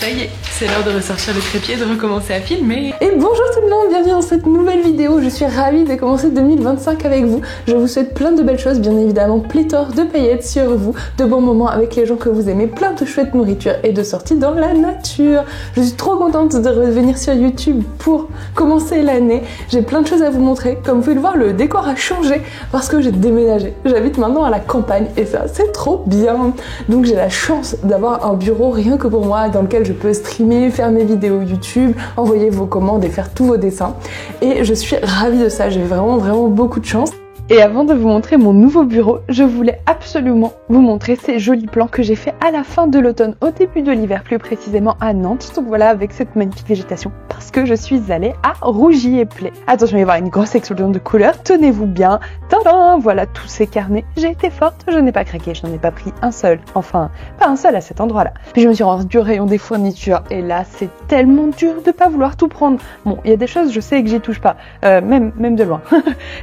Ça y est, c'est l'heure de ressortir le trépied et de recommencer à filmer. Et bonjour tout le monde, bienvenue dans cette nouvelle vidéo. Je suis ravie de commencer 2025 avec vous. Je vous souhaite plein de belles choses, bien évidemment pléthore de paillettes sur vous, de bons moments avec les gens que vous aimez, plein de chouettes nourriture et de sorties dans la nature. Je suis trop contente de revenir sur YouTube pour commencer l'année. J'ai plein de choses à vous montrer. Comme vous pouvez le voir, le décor a changé parce que j'ai déménagé. J'habite maintenant à la campagne et ça, c'est trop bien. Donc j'ai la chance d'avoir un bureau rien que pour moi dans lequel je peux streamer, faire mes vidéos YouTube, envoyer vos commandes et faire tous vos dessins. Et je suis ravie de ça, j'ai vraiment beaucoup de chance. Et avant de vous montrer mon nouveau bureau, je voulais absolument vous montrer ces jolis plans que j'ai fait à la fin de l'automne, au début de l'hiver, plus précisément à Nantes. Donc voilà, avec cette magnifique végétation, parce que je suis allée à Rougy-et-Play. Attention, il va y avoir une grosse explosion de couleurs, tenez-vous bien. Tadam, voilà tous ces carnets. J'ai été forte, je n'ai pas craqué, je n'en ai pas pris un seul. Enfin, pas un seul à cet endroit-là. Puis je me suis rendue au rayon des fournitures, et là, c'est tellement dur de pas vouloir tout prendre. Bon, il y a des choses, je sais que j'y touche pas, même de loin.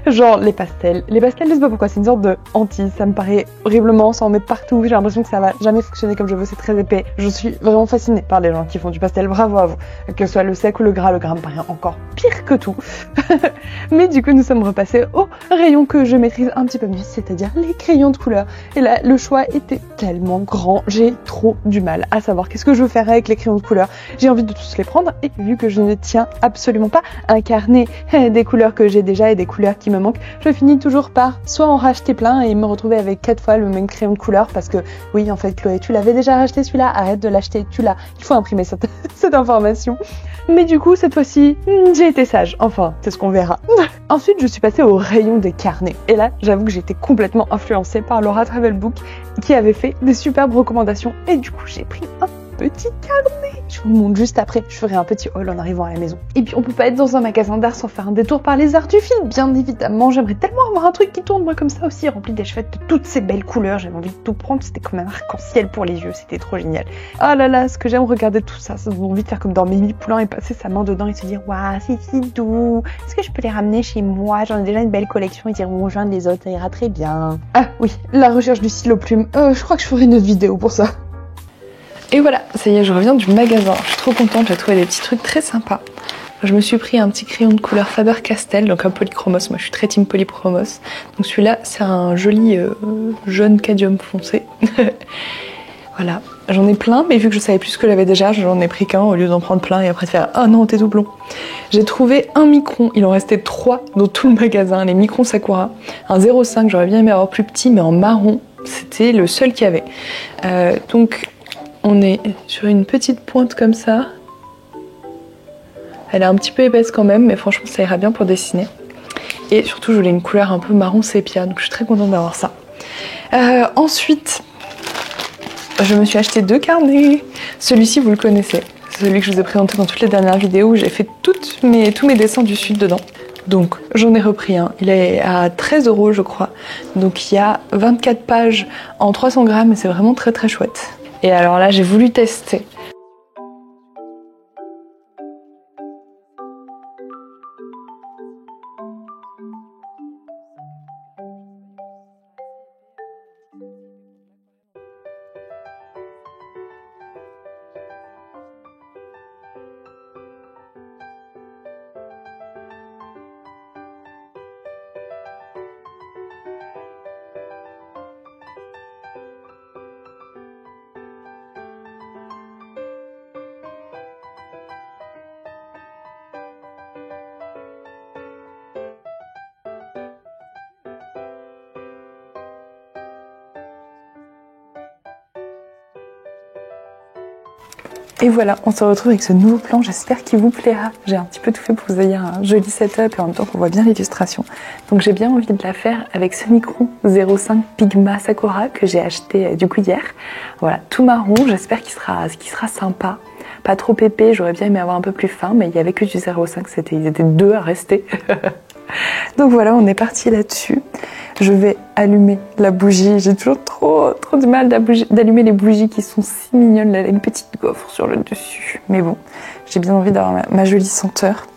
Genre les pastels. Les pastels, je sais pas pourquoi, c'est une sorte de hantise, ça me paraît horriblement, ça en met partout, j'ai l'impression que ça va jamais fonctionner comme je veux, c'est très épais. Je suis vraiment fascinée par les gens qui font du pastel, bravo à vous. Que ce soit le sec ou le gras me paraît encore pire que tout. Mais du coup, nous sommes repassés au rayon que je maîtrise un petit peu mieux, c'est-à-dire les crayons de couleur. Et là, le choix était tellement grand, j'ai trop du mal à savoir qu'est-ce que je veux faire avec les crayons de couleur. J'ai envie de tous les prendre et vu que je ne tiens absolument pas un carnet des couleurs que j'ai déjà et des couleurs qui me manquent, je finis toujours par soit en racheter plein et me retrouver avec 4 fois le même crayon de couleur parce que oui, en fait, Chloé, tu l'avais déjà racheté celui-là, arrête de l'acheter, tu l'as. Il faut imprimer cette information. Mais du coup, cette fois-ci, j'ai été sage. Enfin, c'est ce qu'on verra. Ensuite, je suis passée au rayon des carnets. Et là, j'avoue que j'ai été complètement influencée par Laura Travelbook qui avait fait des superbes recommandations. Et du coup, j'ai pris un petit carnet. Je vous le montre juste après, je ferai un petit haul en arrivant à la maison. Et puis on peut pas être dans un magasin d'art sans faire un détour par les arts du film, bien évidemment. J'aimerais tellement avoir un truc qui tourne moi comme ça aussi, rempli d'échevettes de toutes ces belles couleurs. J'avais envie de tout prendre, c'était comme un arc-en-ciel pour les yeux, c'était trop génial. Ah là là, ce que j'aime regarder tout ça, ça donne envie de faire comme dans Mimi Poulain et passer sa main dedans et se dire waouh, c'est si doux. Est-ce que je peux les ramener chez moi? J'en ai déjà une belle collection, ils iront rejoindre les autres, ça ira très bien. Ah oui, la recherche du stylo plume. Je crois que je ferai une autre vidéo pour ça. Et voilà, ça y est, je reviens du magasin. Je suis trop contente, j'ai trouvé des petits trucs très sympas. Je me suis pris un petit crayon de couleur Faber-Castell, donc un polychromos. Moi, je suis très team polychromos. Donc celui-là, c'est un joli jaune cadmium foncé. Voilà, j'en ai plein, mais vu que je savais plus ce que j'avais déjà, j'en ai pris qu'un au lieu d'en prendre plein et après de faire « Ah non, t'es doublon ». J'ai trouvé un micron, il en restait 3 dans tout le magasin, les microns Sakura. Un 0,5, j'aurais bien aimé avoir plus petit, mais en marron, c'était le seul qu'il y avait. Donc, on est sur une petite pointe comme ça. Elle est un petit peu épaisse quand même, mais franchement ça ira bien pour dessiner. Et surtout je voulais une couleur un peu marron sépia, donc je suis très contente d'avoir ça. Ensuite, je me suis acheté 2 carnets. Celui-ci vous le connaissez, c'est celui que je vous ai présenté dans toutes les dernières vidéos où j'ai fait tous mes dessins du sud dedans. Donc j'en ai repris un, il est à 13 € je crois. Donc il y a 24 pages en 300 grammes et c'est vraiment très très chouette. Et alors là, j'ai voulu tester. Et voilà, on se retrouve avec ce nouveau plan, j'espère qu'il vous plaira. J'ai un petit peu tout fait pour que vous ayez un joli setup et en même temps qu'on voit bien l'illustration. Donc j'ai bien envie de la faire avec ce micron 0,5 Pigma Sakura que j'ai acheté du coup hier. Voilà, tout marron, j'espère qu'il sera sympa. Pas trop épais, j'aurais bien aimé avoir un peu plus fin, mais il n'y avait que du 0,5, ils étaient 2 à rester. Donc voilà, on est parti là-dessus. Je vais allumer la bougie. J'ai toujours trop du mal d'allumer les bougies qui sont si mignonnes. Là, elle a une petite gaufre sur le dessus. Mais bon, j'ai bien envie d'avoir ma jolie senteur.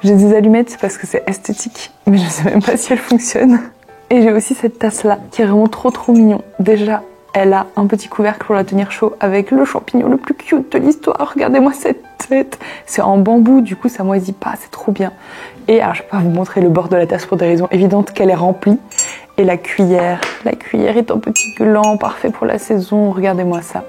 J'ai des allumettes parce que c'est esthétique, mais je ne sais même pas si elles fonctionnent. Et j'ai aussi cette tasse-là qui est vraiment trop mignon. Déjà, Elle a un petit couvercle pour la tenir chaud avec le champignon le plus cute de l'histoire. Regardez-moi cette tête. C'est en bambou, du coup ça moisit pas, c'est trop bien. Et alors je vais pas vous montrer le bord de la tasse pour des raisons évidentes qu'elle est remplie. Et la cuillère est en petit gland, parfait pour la saison. Regardez-moi ça.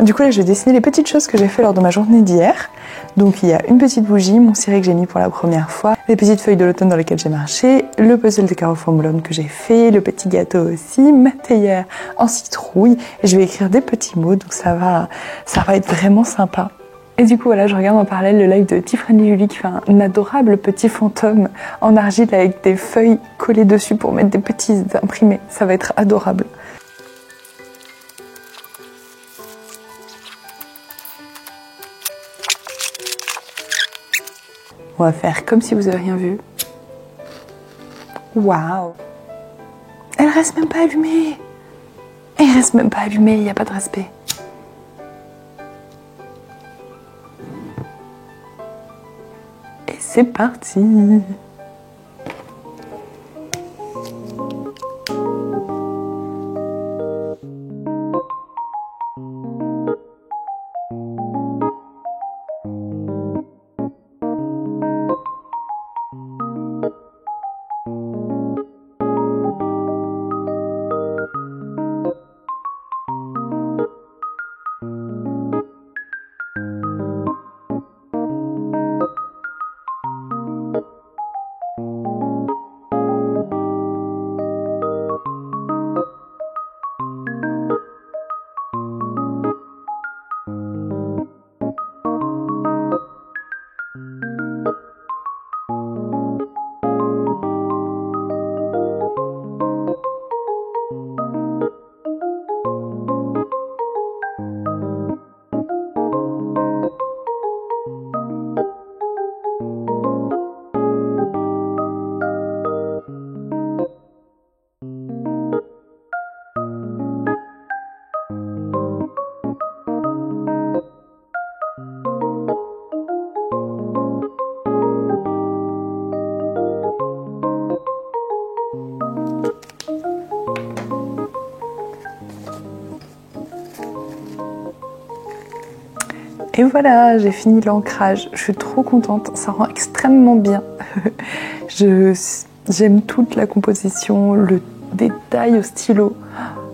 Du coup là je vais dessiner les petites choses que j'ai fait lors de ma journée d'hier. Donc il y a une petite bougie, mon ciré que j'ai mis pour la première fois, les petites feuilles de l'automne dans lesquelles j'ai marché, le puzzle de Carrefour Boulogne que j'ai fait, le petit gâteau aussi, ma théière en citrouille. Et je vais écrire des petits mots, donc ça va être vraiment sympa. Et du coup voilà, je regarde en parallèle le live de Tiffany Julie qui fait un adorable petit fantôme en argile avec des feuilles collées dessus pour mettre des petits imprimés. Ça va être adorable. On va faire comme si vous avez rien vu. Waouh! Elle reste même pas allumée! Elle reste même pas allumée, il n'y a pas de respect. Et c'est parti! Et voilà, j'ai fini l'ancrage. Je suis trop contente, ça rend extrêmement bien. J'aime toute la composition, le détail au stylo.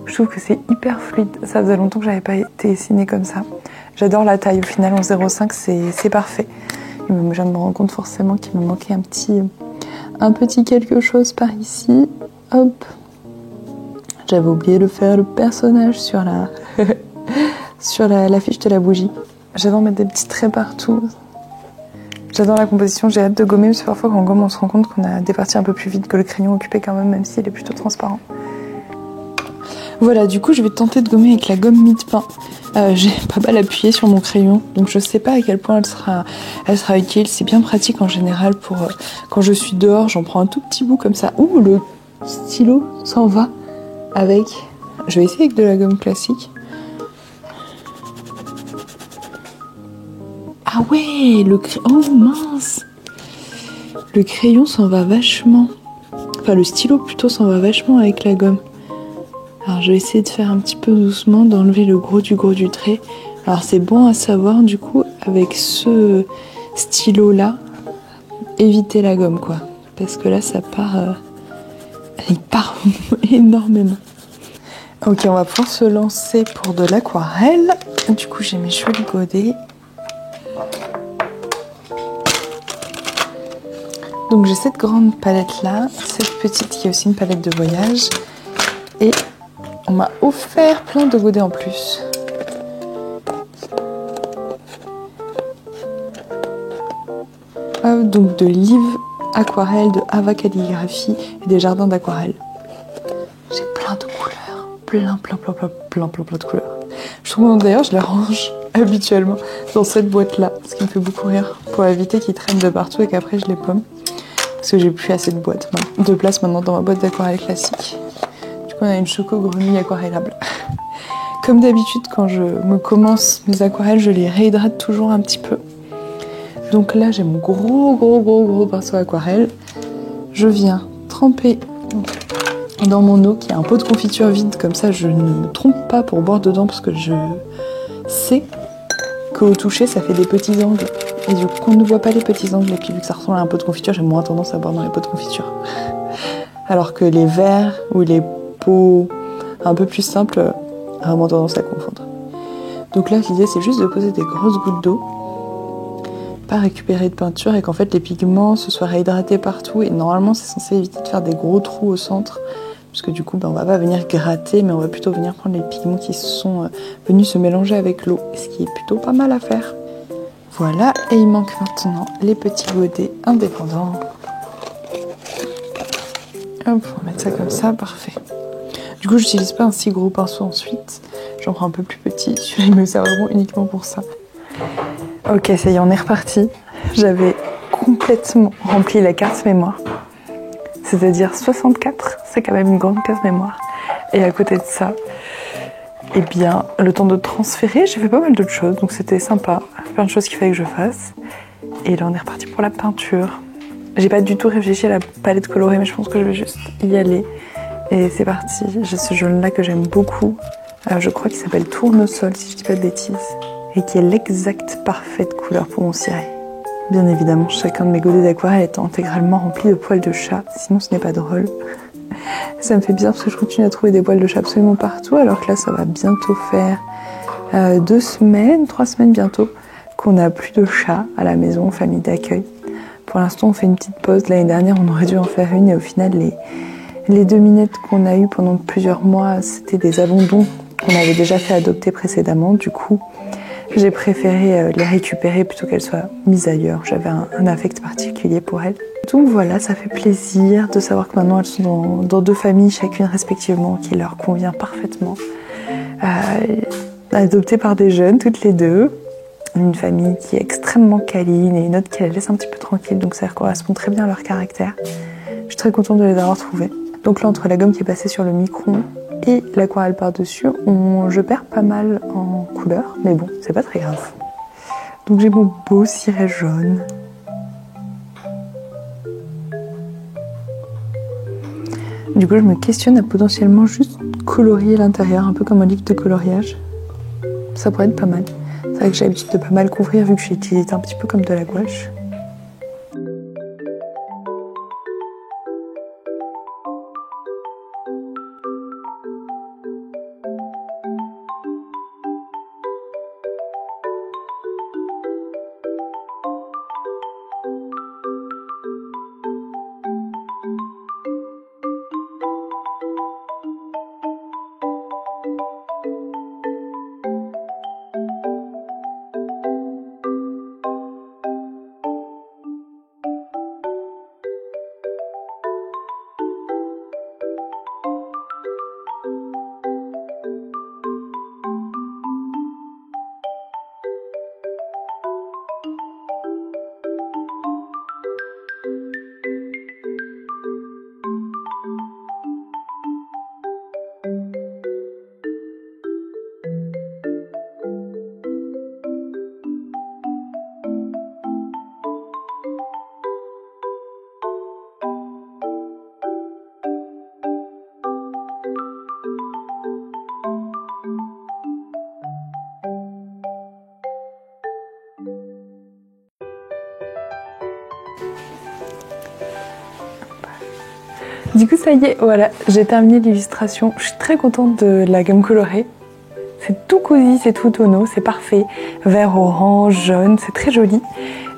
Je trouve que c'est hyper fluide. Ça faisait longtemps que j'avais pas été dessinée comme ça. J'adore la taille. Au final, en 0,5, c'est parfait. Et je viens de me rendre compte forcément qu'il me manquait un petit quelque chose par ici. Hop. J'avais oublié de faire le personnage sur la fiche de la bougie. J'adore mettre des petits traits partout. J'adore la composition, j'ai hâte de gommer, parce que parfois quand on gomme on se rend compte qu'on a des parties un peu plus vides que le crayon occupé quand même s'il est plutôt transparent. Voilà, du coup je vais tenter de gommer avec la gomme mie-de-pain. J'ai pas mal appuyé sur mon crayon, donc je sais pas à quel point elle sera utile. C'est bien pratique en général pour quand je suis dehors, j'en prends un tout petit bout comme ça. Ouh, le stylo s'en va avec... Je vais essayer avec de la gomme classique. Ah ouais, oh mince! Le crayon s'en va vachement. Enfin, le stylo plutôt s'en va vachement avec la gomme. Alors, je vais essayer de faire un petit peu doucement, d'enlever le gros du trait. Alors, c'est bon à savoir, du coup, avec ce stylo-là, éviter la gomme, quoi. Parce que là, ça part... il part énormément. Ok, on va pouvoir se lancer pour de l'aquarelle. Du coup, j'ai mes jolis godets. Donc j'ai cette grande palette là, cette petite qui est aussi une palette de voyage. Et on m'a offert plein de godets en plus. Donc de livres aquarelles, de Ava Calligraphie et des jardins d'aquarelle. J'ai plein de couleurs, plein de couleurs. Je trouve d'ailleurs je les range habituellement dans cette boîte là, ce qui me fait beaucoup rire pour éviter qu'ils traînent de partout et qu'après je les pomme. Parce que j'ai plus assez de place maintenant dans ma boîte d'aquarelle classique. Du coup on a une choco grenouille aquarellable. Comme d'habitude quand je me commence mes aquarelles, je les réhydrate toujours un petit peu. Donc là j'ai mon gros pinceau aquarelle. Je viens tremper dans mon eau qui a un pot de confiture vide, comme ça je ne me trompe pas pour boire dedans parce que je sais qu'au toucher ça fait des petits angles et du coup on ne voit pas les petits angles, et puis vu que ça ressemble à un pot de confiture, j'ai moins tendance à boire dans les pots de confiture. Alors que les verres ou les pots un peu plus simples, vraiment tendance à confondre. Donc là l'idée c'est juste de poser des grosses gouttes d'eau, pas récupérer de peinture, et qu'en fait les pigments se soient réhydratés partout, et normalement c'est censé éviter de faire des gros trous au centre, parce que du coup on va pas venir gratter, mais on va plutôt venir prendre les pigments qui sont venus se mélanger avec l'eau, ce qui est plutôt pas mal à faire. Voilà, et il manque maintenant les petits godets indépendants. Hop, on va mettre ça comme ça, parfait. Du coup j'utilise pas un si gros pinceau ensuite, j'en prends un peu plus petit, celui-là il me sert vraiment uniquement pour ça. Ok, ça y est, on est reparti. J'avais complètement rempli la carte mémoire, c'est-à-dire 64, c'est quand même une grande carte mémoire. Et à côté de ça, eh bien, le temps de transférer, j'ai fait pas mal d'autres choses, donc c'était sympa. Plein de choses qu'il fallait que je fasse. Et là, on est reparti pour la peinture. J'ai pas du tout réfléchi à la palette colorée, mais je pense que je vais juste y aller. Et c'est parti. J'ai ce jaune-là que j'aime beaucoup. Je crois qu'il s'appelle Tournesol, si je dis pas de bêtises. Et qui est l'exacte parfaite couleur pour mon ciré. Bien évidemment, chacun de mes godets d'aquarelle est intégralement rempli de poils de chat, sinon ce n'est pas drôle. Ça me fait bizarre parce que je continue à trouver des poils de chat absolument partout, alors que là ça va bientôt faire 2 semaines, 3 semaines bientôt, qu'on n'a plus de chat à la maison, famille d'accueil. Pour l'instant on fait une petite pause, l'année dernière on aurait dû en faire une, et au final les 2 minettes qu'on a eues pendant plusieurs mois, c'était des abandons qu'on avait déjà fait adopter précédemment, du coup j'ai préféré les récupérer plutôt qu'elles soient mises ailleurs. J'avais un affect particulier pour elles. Donc voilà, ça fait plaisir de savoir que maintenant elles sont dans 2 familles, chacune respectivement, qui leur convient parfaitement. Adoptées par des jeunes, toutes les 2. Une famille qui est extrêmement câline et une autre qui les laisse un petit peu tranquilles. Donc ça correspond très bien à leur caractère. Je suis très contente de les avoir trouvées. Donc là, entre la gomme qui est passée sur le micron et l'aquarelle par-dessus, je perds pas mal en couleur, mais bon, c'est pas très grave. Donc j'ai mon beau ciré jaune. Du coup, je me questionne à potentiellement juste colorier l'intérieur, un peu comme un livre de coloriage. Ça pourrait être pas mal. C'est vrai que j'ai l'habitude de pas mal couvrir vu que j'utilise un petit peu comme de la gouache. Du coup ça y est, voilà, j'ai terminé l'illustration. Je suis très contente de la gamme colorée. C'est tout cosy, c'est tout tonneau, c'est parfait. Vert, orange, jaune, c'est très joli.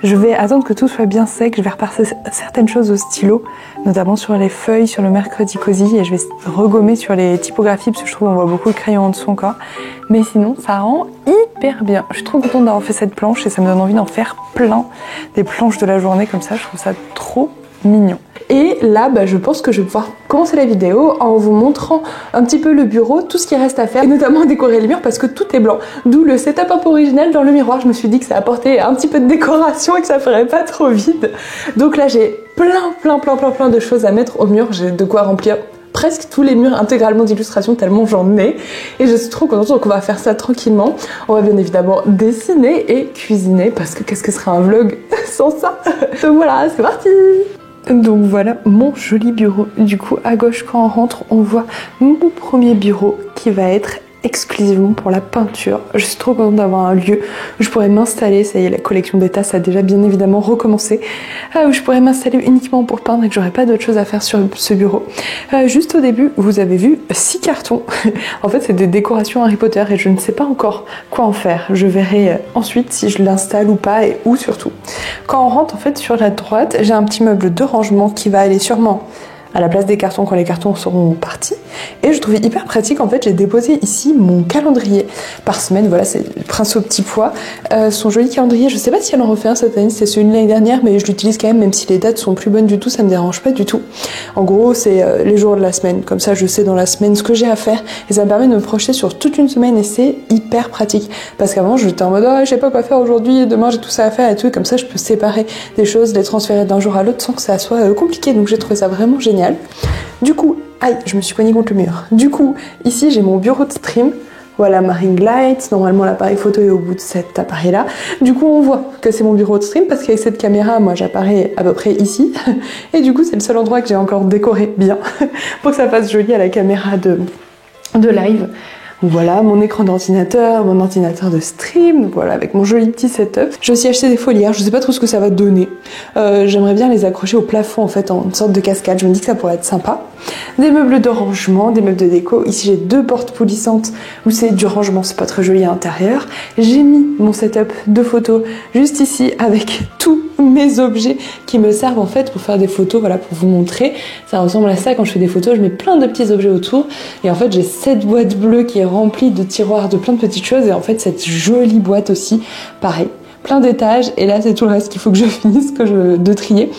Je vais attendre que tout soit bien sec, je vais repasser certaines choses au stylo, notamment sur les feuilles, sur le mercredi cosy, et je vais regommer sur les typographies parce que je trouve qu'on voit beaucoup de crayons en dessous encore. Mais sinon, ça rend hyper bien. Je suis trop contente d'avoir fait cette planche et ça me donne envie d'en faire plein. Des planches de la journée comme ça, je trouve ça trop mignon. Et là, je pense que je vais pouvoir commencer la vidéo en vous montrant un petit peu le bureau, tout ce qui reste à faire, et notamment décorer les murs parce que tout est blanc. D'où le setup un peu original dans le miroir. Je me suis dit que ça apportait un petit peu de décoration et que ça ferait pas trop vide. Donc là, j'ai plein de choses à mettre au mur. J'ai de quoi remplir presque tous les murs intégralement d'illustration tellement j'en ai. Et je suis trop contente, donc on va faire ça tranquillement. On va bien évidemment dessiner et cuisiner parce que qu'est-ce que serait un vlog sans ça? Donc voilà, c'est parti! Donc voilà mon joli bureau. Du coup, à gauche, quand on rentre, on voit mon premier bureau qui va être exclusivement pour la peinture. Je suis trop contente d'avoir un lieu où je pourrais m'installer. Ça y est, la collection des tasses a déjà bien évidemment recommencé. Où je pourrais m'installer uniquement pour peindre et que j'aurais pas d'autre chose à faire sur ce bureau. Juste au début, vous avez vu 6 cartons. En fait, c'est des décorations Harry Potter et je ne sais pas encore quoi en faire. Je verrai ensuite si je l'installe ou pas et où surtout. Quand on rentre en fait sur la droite, j'ai un petit meuble de rangement qui va aller sûrement à la place des cartons quand les cartons seront partis. Et je trouvais hyper pratique, en fait, j'ai déposé ici mon calendrier par semaine. Voilà, c'est le Prince au petit pois. Son joli calendrier, je sais pas si elle en refait un cette année, c'était celui de l'année dernière, mais je l'utilise quand même si les dates sont plus bonnes du tout, ça me dérange pas du tout. En gros, c'est les jours de la semaine. Comme ça, je sais dans la semaine ce que j'ai à faire et ça me permet de me projeter sur toute une semaine et c'est hyper pratique. Parce qu'avant, j'étais en mode, je sais pas quoi faire aujourd'hui, demain j'ai tout ça à faire et tout. Et comme ça, je peux séparer des choses, les transférer d'un jour à l'autre sans que ça soit compliqué. Donc j'ai trouvé ça vraiment génial. Du coup, aïe, je me suis cognée contre le mur. Du coup, ici j'ai mon bureau de stream. Voilà ma ring light. Normalement l'appareil photo est au bout de cet appareil là. Du coup on voit que c'est mon bureau de stream parce qu'avec cette caméra, moi j'apparais à peu près ici. Et du coup c'est le seul endroit que j'ai encore décoré bien pour que ça fasse joli à la caméra de live. Voilà mon écran d'ordinateur, mon ordinateur de stream, voilà avec mon joli petit setup. J'ai aussi acheté des foliaires, je sais pas trop ce que ça va donner. J'aimerais bien les accrocher au plafond en fait en une sorte de cascade, je me dis que ça pourrait être sympa. Des meubles de rangement, des meubles de déco. Ici j'ai 2 portes poulissantes où c'est du rangement, c'est pas très joli à l'intérieur. J'ai mis mon setup de photos juste ici avec tous mes objets qui me servent en fait pour faire des photos, voilà pour vous montrer. Ça ressemble à ça quand je fais des photos, je mets plein de petits objets autour et en fait j'ai cette boîte bleue qui est remplie de tiroirs de plein de petites choses et en fait cette jolie boîte aussi, pareil. Plein d'étages et là c'est tout le reste qu'il faut que je finisse de trier.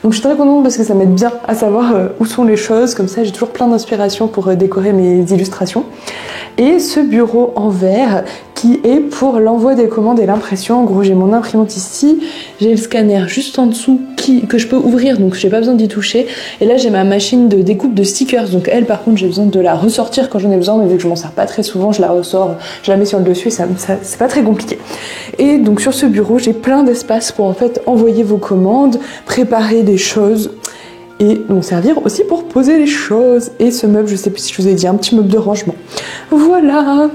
Donc je suis très contente parce que ça m'aide bien à savoir où sont les choses, comme ça j'ai toujours plein d'inspiration pour décorer mes illustrations. Et ce bureau en verre qui est pour l'envoi des commandes et l'impression. En gros j'ai mon imprimante ici, j'ai le scanner juste en dessous que je peux ouvrir donc j'ai pas besoin d'y toucher. Et là j'ai ma machine de découpe de stickers, donc elle par contre j'ai besoin de la ressortir quand j'en ai besoin, mais vu que je m'en sers pas très souvent, je la ressors, je la mets sur le dessus et ça c'est pas très compliqué. Et donc sur ce bureau j'ai plein d'espace pour en fait envoyer vos commandes, préparer des choses et donc servir aussi pour poser les choses. Et ce meuble, je sais plus si je vous ai dit, un petit meuble de rangement. Voilà.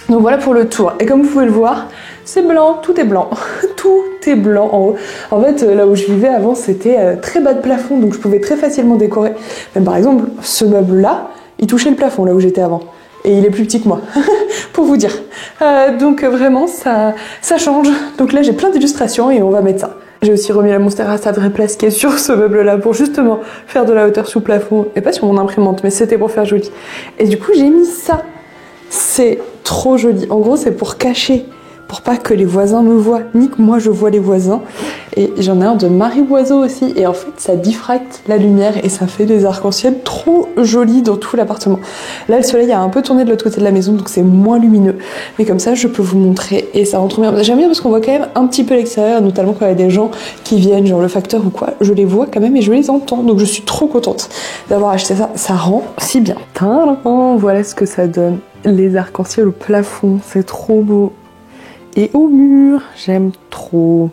Donc voilà pour le tour. Et comme vous pouvez le voir, c'est blanc, tout est blanc. Tout est blanc en haut. En fait, là où je vivais avant, c'était très bas de plafond, donc je pouvais très facilement décorer. Même par exemple, ce meuble-là, il touchait le plafond là où j'étais avant. Et il est plus petit que moi, pour vous dire. Donc vraiment, ça change. Donc là, j'ai plein d'illustrations et on va mettre ça. J'ai aussi remis la Monstera à sa vraie place qui est sur ce meuble-là pour justement faire de la hauteur sous plafond. Et pas sur mon imprimante, mais c'était pour faire joli. Et du coup, j'ai mis ça. C'est trop joli. En gros, c'est pour cacher, pour pas que les voisins me voient, ni que moi je vois les voisins. Et j'en ai un de Marie Oiseau aussi. Et en fait, ça diffracte la lumière et ça fait des arcs-en-ciel trop jolis dans tout l'appartement. Là, le soleil a un peu tourné de l'autre côté de la maison, donc c'est moins lumineux. Mais comme ça, je peux vous montrer et ça rend trop bien. J'aime bien parce qu'on voit quand même un petit peu l'extérieur, notamment quand il y a des gens qui viennent, genre le facteur ou quoi. Je les vois quand même et je les entends. Donc je suis trop contente d'avoir acheté ça. Ça rend si bien. Tadam, voilà ce que ça donne. Les arcs-en-ciel au plafond, c'est trop beau. Et au mur, j'aime trop.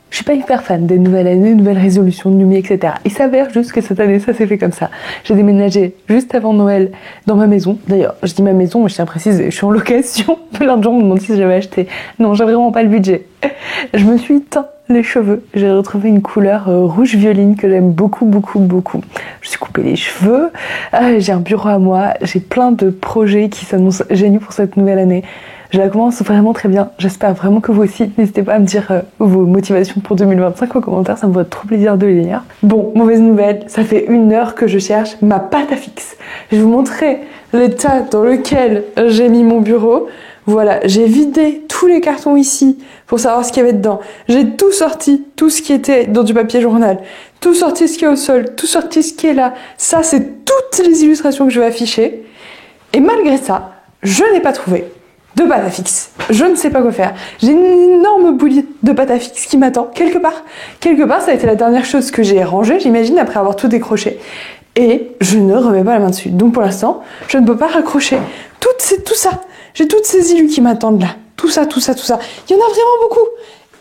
Je suis pas hyper fan des nouvelles années, nouvelles résolutions de Lumi, etc. Il s'avère juste que cette année, ça s'est fait comme ça. J'ai déménagé juste avant Noël dans ma maison. D'ailleurs, je dis ma maison, mais je tiens à préciser, je suis en location. Plein de gens me demandent si j'avais acheté. Non, j'ai vraiment pas le budget. Je me suis teint les cheveux. J'ai retrouvé une couleur rouge violine que j'aime beaucoup. Je suis coupé les cheveux. J'ai un bureau à moi. J'ai plein de projets qui s'annoncent géniaux pour cette nouvelle année. Je la commence vraiment très bien. J'espère vraiment que vous aussi. N'hésitez pas à me dire vos motivations pour 2025 en commentaire. Ça me ferait trop plaisir de les lire. Bon, mauvaise nouvelle. Ça fait 1 heure que je cherche ma pâte à fixe. Je vais vous montrer l'état dans lequel j'ai mis mon bureau. Voilà, j'ai vidé tous les cartons ici pour savoir ce qu'il y avait dedans. J'ai tout sorti, tout ce qui était dans du papier journal. Tout sorti ce qui est au sol, tout sorti ce qui est là. Ça, c'est toutes les illustrations que je vais afficher. Et malgré ça, je n'ai pas trouvé de pâte à fixe. Je ne sais pas quoi faire. J'ai une énorme bouillie de pâte à fixe qui m'attend quelque part. Quelque part, ça a été la dernière chose que j'ai rangée, j'imagine, après avoir tout décroché. Et je ne remets pas la main dessus. Donc pour l'instant, je ne peux pas raccrocher tout ça. J'ai toutes ces illus qui m'attendent là. Tout ça. Il y en a vraiment beaucoup.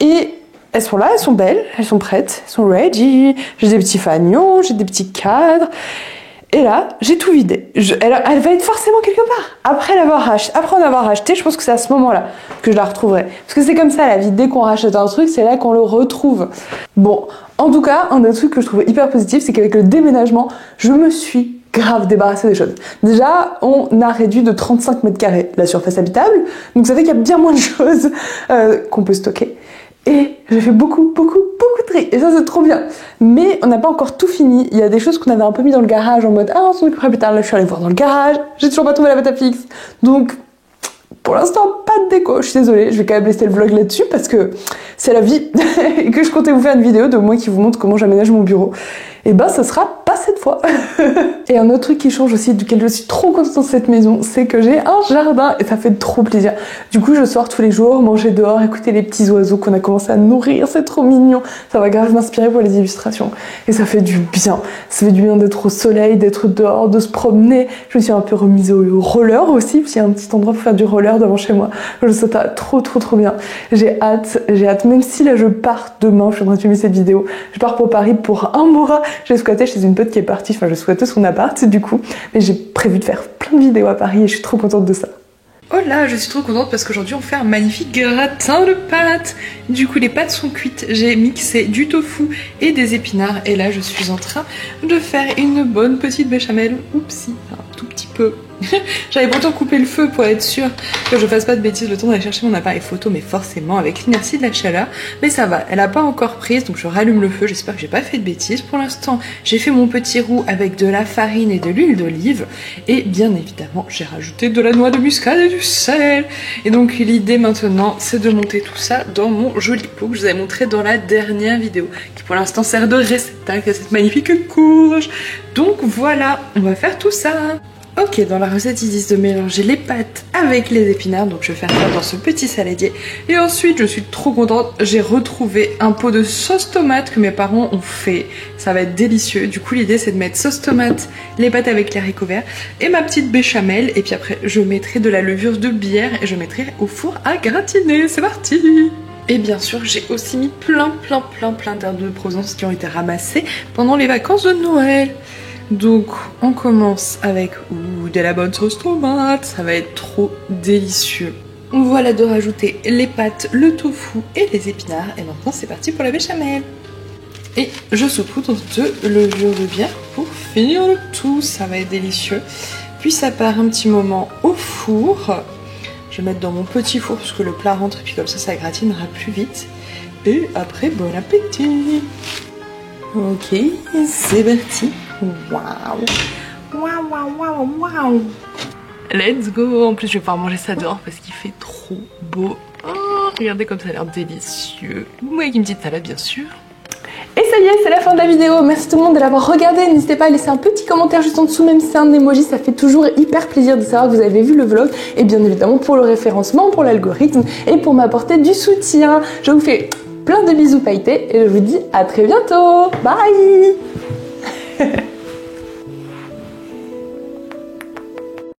Et elles sont là, elles sont belles, elles sont prêtes, elles sont ready. J'ai des petits fagnons, j'ai des petits cadres. Et là, j'ai tout vidé. Elle va être forcément quelque part. Après en avoir acheté, je pense que c'est à ce moment-là que je la retrouverai. Parce que c'est comme ça la vie, dès qu'on rachète un truc, c'est là qu'on le retrouve. Bon, en tout cas, un des trucs que je trouve hyper positif, c'est qu'avec le déménagement, je me suis grave débarrassée des choses. Déjà, on a réduit de 35 mètres carrés la surface habitable, donc ça fait qu'il y a bien moins de choses qu'on peut stocker. Et j'ai fait beaucoup de tri. Et ça, c'est trop bien. Mais on n'a pas encore tout fini. Il y a des choses qu'on avait un peu mis dans le garage en mode « Ah, on s'en occupera plus tard ». Là, je suis allée voir dans le garage. J'ai toujours pas trouvé la boîte à fixe. Donc, pour l'instant, pas de déco. Je suis désolée. Je vais quand même laisser le vlog là-dessus parce que c'est la vie. Et que je comptais vous faire une vidéo de moi qui vous montre comment j'aménage mon bureau. Et ben, ça sera pas cette fois. Et un autre truc qui change aussi, duquel je suis trop contente dans cette maison, c'est que j'ai un jardin et ça fait trop plaisir. Du coup, je sors tous les jours, manger dehors, écouter les petits oiseaux qu'on a commencé à nourrir, c'est trop mignon. Ça va grave m'inspirer pour les illustrations. Et ça fait du bien. Ça fait du bien d'être au soleil, d'être dehors, de se promener. Je me suis un peu remise au roller aussi, parce qu'il y a un petit endroit pour faire du roller devant chez moi. Je trouve ça trop bien. J'ai hâte, même si là je pars demain, je suis en train de filmer cette vidéo, je pars pour Paris pour un mois. J'ai squatté chez une pote qui est partie, enfin je squattais son appart du coup, mais j'ai prévu de faire plein de vidéos à Paris et je suis trop contente de ça. Oh là, je suis trop contente parce qu'aujourd'hui on fait un magnifique gratin de pâtes. Du coup les pâtes sont cuites, j'ai mixé du tofu et des épinards et là je suis en train de faire une bonne petite béchamel. Oupsie, un tout petit peu. J'avais pourtant coupé le feu pour être sûre que je fasse pas de bêtises le temps d'aller chercher mon appareil photo, mais forcément avec l'inertie de la chaleur. Mais ça va, elle a pas encore prise, donc je rallume le feu, j'espère que j'ai pas fait de bêtises. Pour l'instant, j'ai fait mon petit roux avec de la farine et de l'huile d'olive. Et bien évidemment, j'ai rajouté de la noix de muscade et du sel. Et donc l'idée maintenant, c'est de monter tout ça dans mon joli pot que je vous avais montré dans la dernière vidéo, qui pour l'instant sert de réceptacle à cette magnifique courge. Donc voilà, on va faire tout ça. Ok, dans la recette ils disent de mélanger les pâtes avec les épinards, donc je vais faire ça dans ce petit saladier. Et ensuite, je suis trop contente, j'ai retrouvé un pot de sauce tomate que mes parents ont fait. Ça va être délicieux. Du coup, l'idée c'est de mettre sauce tomate, les pâtes avec les haricots verts et ma petite béchamel. Et puis après, je mettrai de la levure de bière et je mettrai au four à gratiner. C'est parti! Et bien sûr, j'ai aussi mis plein d'herbes de Provence qui ont été ramassées pendant les vacances de Noël. Donc on commence avec de la bonne sauce tomate, ça va être trop délicieux. Voilà de rajouter les pâtes, le tofu et les épinards et maintenant c'est parti pour la béchamel. Et je saupoudre de levure de bière pour finir le tout, ça va être délicieux. Puis ça part un petit moment au four. Je vais mettre dans mon petit four parce que le plat rentre et puis comme ça gratinera plus vite. Et après, bon appétit. Ok, c'est parti. Waouh. Let's go. En plus, je vais pouvoir manger ça dehors parce qu'il fait trop beau. Oh, regardez comme ça a l'air délicieux. Avec une petite salade, bien sûr. Et ça y est, c'est la fin de la vidéo. Merci tout le monde de l'avoir regardé. N'hésitez pas à laisser un petit commentaire juste en dessous, même si c'est un emoji, ça fait toujours hyper plaisir de savoir que vous avez vu le vlog. Et bien évidemment pour le référencement, pour l'algorithme et pour m'apporter du soutien. Je vous fais plein de bisous pailletés et je vous dis à très bientôt. Bye.